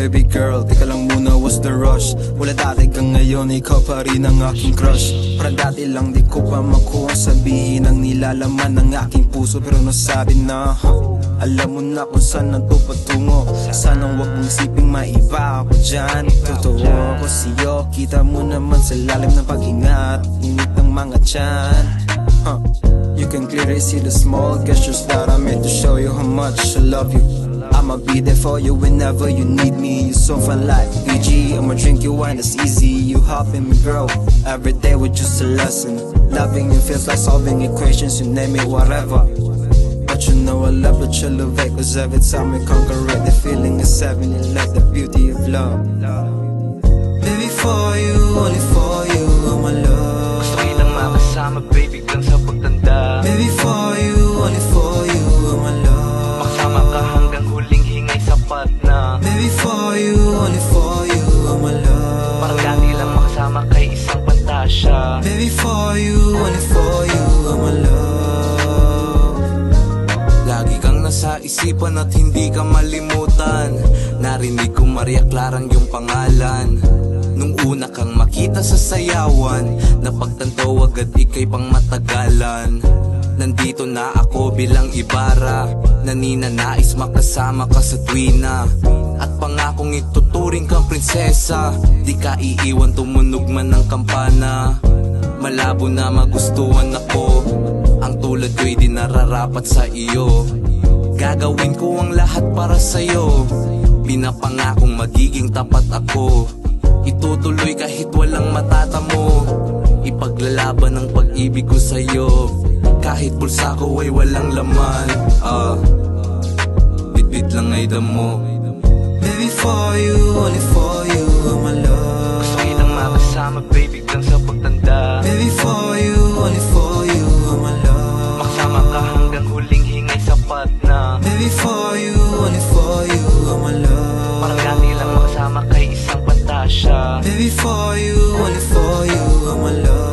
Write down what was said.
baby girl, teka lang muna, what's the rush? Wala dati kang ngayon, ikaw pa rin ang aking crush. Parang dati lang di ko pa makuha sabihin ang nilalaman ng aking puso. Pero nasabi na, alam mo na kung saan na to patungo. Sanang wag mong isiping maiba ako dyan. Totoo ako sa'yo, kita mo naman sa lalim ng pag-ingat, init ng mga tiyan. You can clearly see the small gestures that I made to show you how much I love you. I'ma be there for you whenever you need me. You're so fun like PG, I'ma drink your wine, it's easy. You hop in me, girl, every day with just a lesson. Loving you feels like solving equations, you name it, whatever. But you know I love that you elevate, cause every time we conquer it, the feeling is heaven, you like the beauty of love. Baby, for you, only for you, I'm in love. Gusto kitang makasama, baby, hanggang sa pagtanda. Baby, for you, only for you, I'm in love. Makasama ka hanggang huling hingay, sapat na. Baby, for you, only for you, I'm in love. Parang dati lang makasama kay isang pantasya. Baby, for you, only for you, I'm in love. Lagi kang nasa isipan at hindi ka malimutan. Narinig ko Maria Clarang yung pangalan. Nung una kang makita sa sayawan, napagtanto agad ikay pang matagalan. Nandito na ako bilang Ibarra, naninanais makasama ka sa tuwina. At pangakong ituturing kang prinsesa, di ka iiwan tumunog man ng kampana. Malabo na magustuhan ako, ang tulad ko'y di nararapat sa iyo. Gagawin ko ang lahat para sa'yo, pinapangakong magiging tapat ako. Itutuloy kahit walang matatamo, ipaglalaban ang pag-ibig ko sa'yo. Kahit pulsa ko ay walang laman, bit-bit lang ay damo. Baby, for you, only for you, I'm in love. Gusto kitang makasama, baby, hanggang sa pagtanda. Baby, for you, only for you, I'm in love. Makasama ka hanggang huling hingay, sapat na. Baby, for you, only for you, I'm in love. Parang dati lang makasama kay isang pantasya. Baby, for you, only for you, I'm in love.